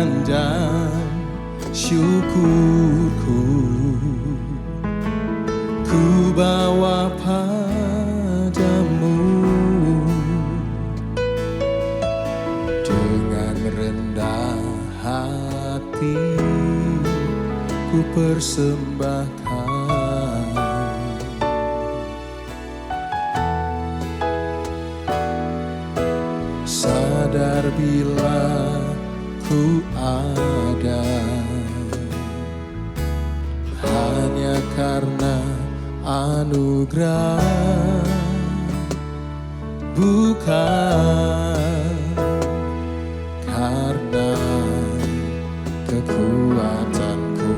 pujian dan syukurku ku bawa padamu. Dengan rendah hati ku persembahkan, sadar bila ku ada hanya karena anugerah, bukan karena kekuatanku.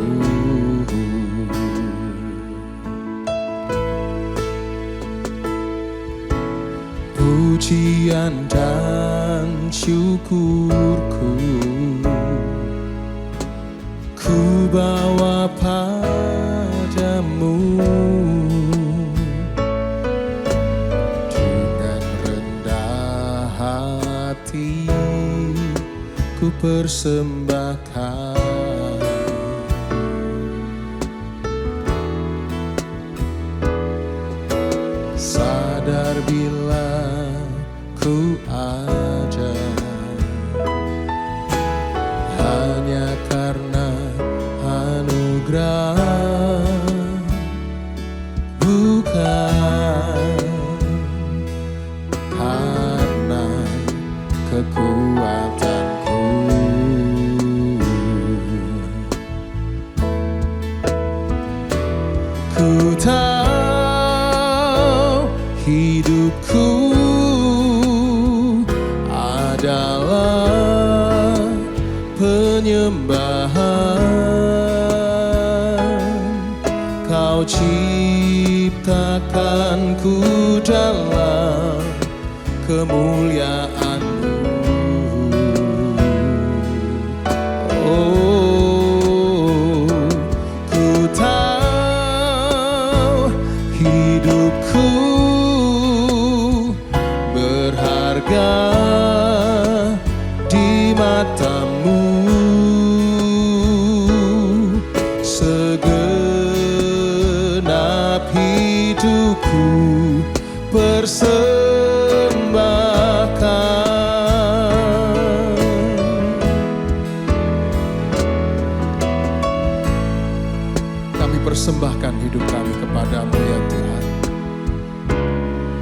Pujian dan syukurku ku bawa padamu. Dengan rendah hati ku persembahkan, sadar bila ku ada hanya karena anugerah, bukan karena kekuatanku. Ku tahu hidupku adalah penyembahan. Kau ciptakanku dalam kemuliaan-Mu. Oh, ku tahu hidupku berharga di mata-Mu. Segenap hidupku persembahkan. Kami persembahkan hidup kami kepada-Mu ya Tuhan,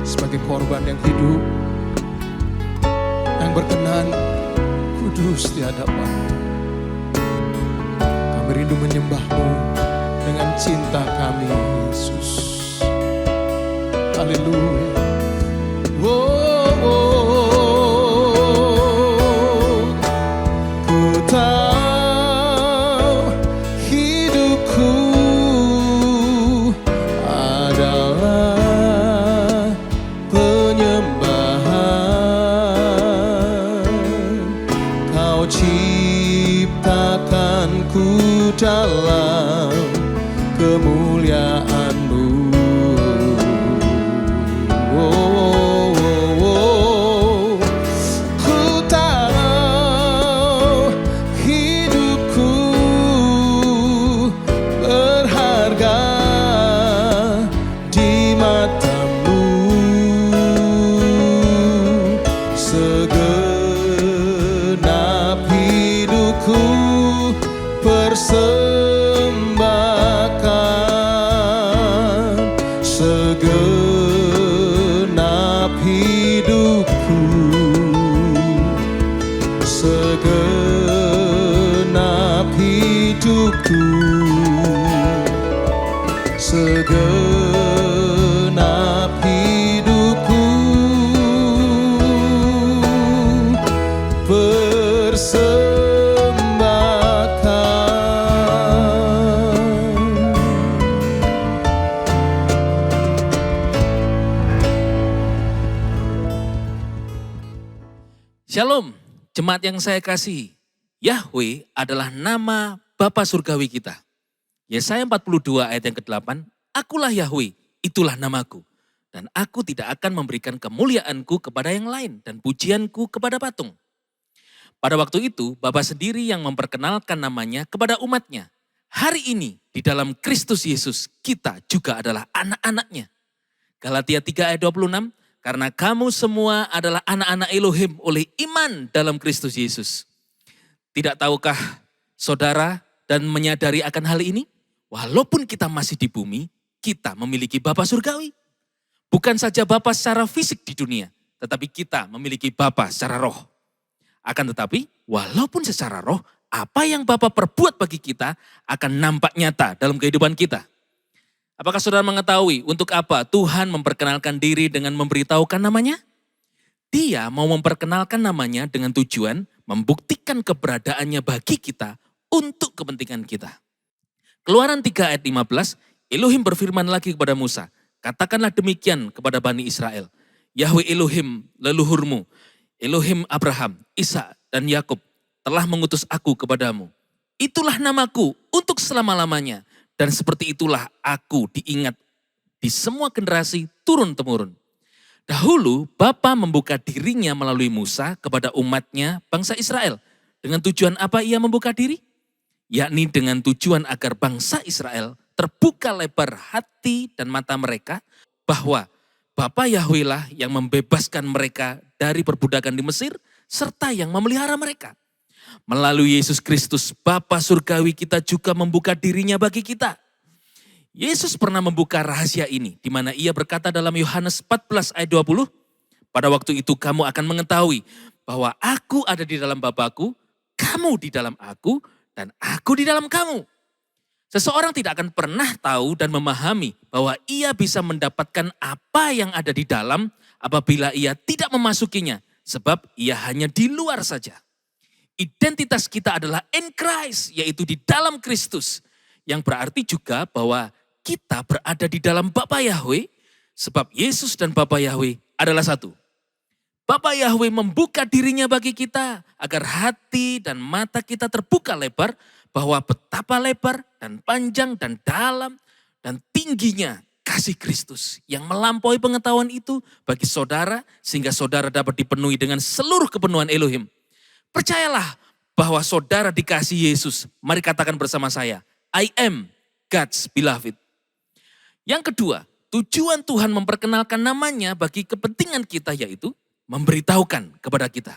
sebagai korban yang hidup, yang berkenan, kudus di hadapan-Mu. Kami rindu menyembah-Mu dengan cinta kami, Yesus. Haleluya. Oh, oh. Ku tahu hidupku adalah penyembahan. Kau ciptakanku dalam kemuliaan-Mu. Oh, oh, oh. Ku tahu hidupku berharga di mata-Mu. Segenap hidupku persembahkan, segenap hidupku, segenap hidupku, segenap hidupku Shalom, jemaat yang saya kasihi. Yahweh adalah nama Bapa Surgawi kita. Yesaya 42 ayat yang ke-8, Akulah Yahweh, itulah namaku. Dan aku tidak akan memberikan kemuliaanku kepada yang lain dan pujianku kepada patung. Pada waktu itu, Bapa sendiri yang memperkenalkan namanya kepada umatnya. Hari ini, di dalam Kristus Yesus, kita juga adalah anak-anaknya. Galatia 3 ayat 26, karena kamu semua adalah anak-anak Elohim oleh iman dalam Kristus Yesus. Tidak tahukah saudara dan menyadari akan hal ini? Walaupun kita masih di bumi, kita memiliki Bapa surgawi. Bukan saja Bapa secara fisik di dunia, tetapi kita memiliki Bapa secara roh. Akan tetapi, walaupun secara roh, apa yang Bapa perbuat bagi kita akan nampak nyata dalam kehidupan kita. Apakah saudara mengetahui untuk apa Tuhan memperkenalkan diri dengan memberitahukan namanya? Dia mau memperkenalkan namanya dengan tujuan membuktikan keberadaannya bagi kita untuk kepentingan kita. Keluaran 3 ayat 15, Elohim berfirman lagi kepada Musa, katakanlah demikian kepada Bani Israel, Yahweh Elohim leluhurmu, Elohim Abraham, Ishak dan Yakub telah mengutus aku kepadamu. Itulah namaku untuk selama-lamanya. Dan seperti itulah aku diingat di semua generasi turun-temurun. Dahulu Bapa membuka dirinya melalui Musa kepada umatnya bangsa Israel. Dengan tujuan apa ia membuka diri? Yakni dengan tujuan agar bangsa Israel terbuka lebar hati dan mata mereka bahwa Bapa Yahweh lah yang membebaskan mereka dari perbudakan di Mesir serta yang memelihara mereka. Melalui Yesus Kristus, Bapa surgawi kita juga membuka dirinya bagi kita. Yesus pernah membuka rahasia ini, di mana ia berkata dalam Yohanes 14 ayat 20, pada waktu itu kamu akan mengetahui bahwa aku ada di dalam Bapa-Ku, kamu di dalam aku, dan aku di dalam kamu. Seseorang tidak akan pernah tahu dan memahami bahwa ia bisa mendapatkan apa yang ada di dalam apabila ia tidak memasukinya, sebab ia hanya di luar saja. Identitas kita adalah in Christ, yaitu di dalam Kristus. Yang berarti juga bahwa kita berada di dalam Bapa Yahweh, sebab Yesus dan Bapa Yahweh adalah satu. Bapa Yahweh membuka dirinya bagi kita, agar hati dan mata kita terbuka lebar, bahwa betapa lebar dan panjang dan dalam dan tingginya kasih Kristus yang melampaui pengetahuan itu bagi saudara, sehingga saudara dapat dipenuhi dengan seluruh kepenuhan Elohim. Percayalah bahwa saudara dikasihi Yesus. Mari katakan bersama saya, I am God's beloved. Yang kedua, tujuan Tuhan memperkenalkan namanya bagi kepentingan kita yaitu memberitahukan kepada kita.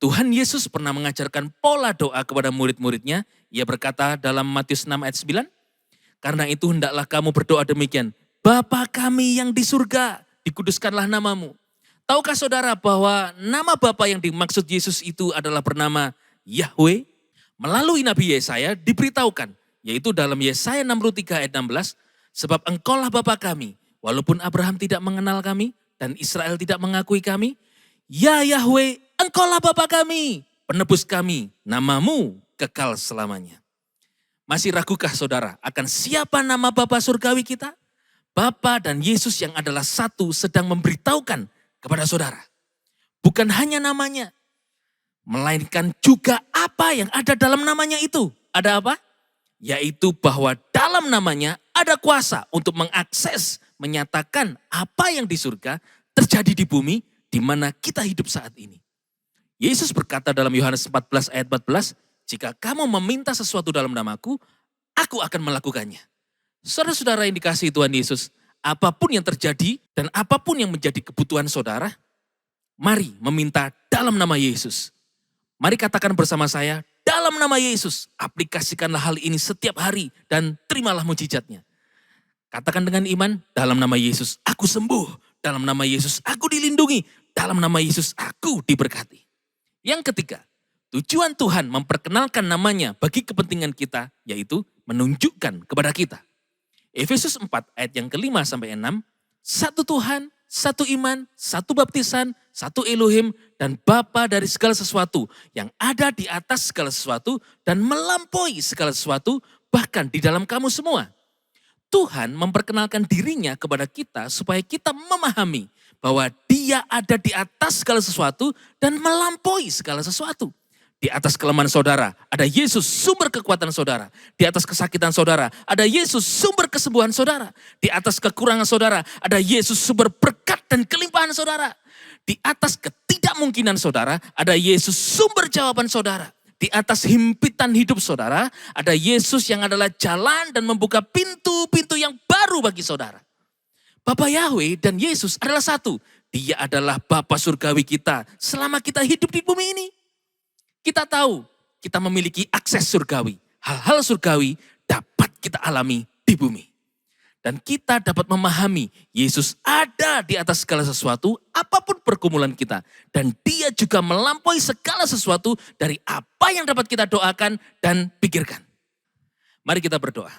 Tuhan Yesus pernah mengajarkan pola doa kepada murid-muridnya. Ia berkata dalam Matius 6 ayat 9, karena itu hendaklah kamu berdoa demikian, Bapa kami yang di surga, dikuduskanlah namamu. Tahukah saudara bahwa nama Bapa yang dimaksud Yesus itu adalah bernama Yahweh? Melalui Nabi Yesaya diberitahukan, yaitu dalam Yesaya 63 ayat 16, sebab engkaulah Bapa kami, walaupun Abraham tidak mengenal kami dan Israel tidak mengakui kami, ya Yahweh, engkaulah Bapa kami, penebus kami, namamu kekal selamanya. Masih ragukah saudara akan siapa nama Bapa surgawi kita? Bapa dan Yesus yang adalah satu sedang memberitahukan kepada saudara. Bukan hanya namanya, melainkan juga apa yang ada dalam namanya itu. Ada apa? Yaitu bahwa dalam namanya ada kuasa untuk mengakses, menyatakan apa yang di surga terjadi di bumi di mana kita hidup saat ini. Yesus berkata dalam Yohanes 14 ayat 14, jika kamu meminta sesuatu dalam namaku, aku akan melakukannya. Saudara-saudara yang dikasihi Tuhan Yesus, apapun yang terjadi dan apapun yang menjadi kebutuhan saudara, mari meminta dalam nama Yesus. Mari katakan bersama saya, dalam nama Yesus, aplikasikanlah hal ini setiap hari dan terimalah mujizatnya. Katakan dengan iman, dalam nama Yesus aku sembuh, dalam nama Yesus aku dilindungi, dalam nama Yesus aku diberkati. Yang ketiga, tujuan Tuhan memperkenalkan namanya bagi kepentingan kita, yaitu menunjukkan kepada kita. Efesus 4 ayat yang kelima sampai 6, satu Tuhan, satu iman, satu baptisan, satu Elohim dan Bapa dari segala sesuatu yang ada di atas segala sesuatu dan melampaui segala sesuatu bahkan di dalam kamu semua. Tuhan memperkenalkan dirinya kepada kita supaya kita memahami bahwa dia ada di atas segala sesuatu dan melampaui segala sesuatu. Di atas kelemahan saudara, ada Yesus sumber kekuatan saudara. Di atas kesakitan saudara, ada Yesus sumber kesembuhan saudara. Di atas kekurangan saudara, ada Yesus sumber berkat dan kelimpahan saudara. Di atas ketidakmampuan ketidakmungkinan saudara, ada Yesus sumber jawaban saudara. Di atas himpitan hidup saudara, ada Yesus yang adalah jalan dan membuka pintu-pintu yang baru bagi saudara. Bapa Yahweh dan Yesus adalah satu. Dia adalah Bapa surgawi kita selama kita hidup di bumi ini. Kita tahu kita memiliki akses surgawi. Hal-hal surgawi dapat kita alami di bumi. Dan kita dapat memahami Yesus ada di atas segala sesuatu, apapun pergumulan kita. Dan dia juga melampaui segala sesuatu dari apa yang dapat kita doakan dan pikirkan. Mari kita berdoa.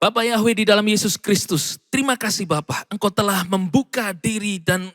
Bapa Yahweh di dalam Yesus Kristus, terima kasih Bapa, Engkau telah membuka diri dan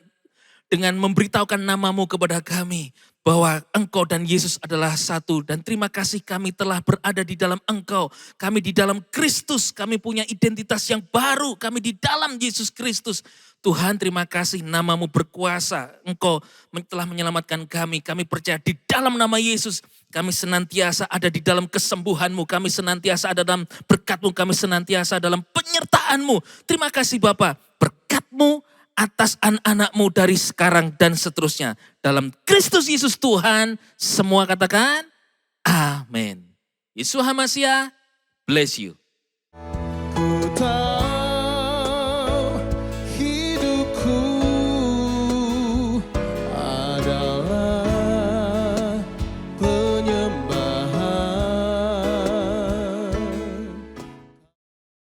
dengan memberitahukan namamu kepada kami. Bahwa Engkau dan Yesus adalah satu. Dan terima kasih kami telah berada di dalam Engkau. Kami di dalam Kristus. Kami punya identitas yang baru. Kami di dalam Yesus Kristus. Tuhan terima kasih namamu berkuasa. Engkau telah menyelamatkan kami. Kami percaya di dalam nama Yesus. Kami senantiasa ada di dalam kesembuhanmu. Kami senantiasa ada dalam berkatmu. Kami senantiasa dalam penyertaanmu. Terima kasih Bapa. Berkatmu atas anak-anakmu dari sekarang dan seterusnya. Dalam Kristus Yesus Tuhan, semua katakan, amin. Yesus HaMashiach, bless you.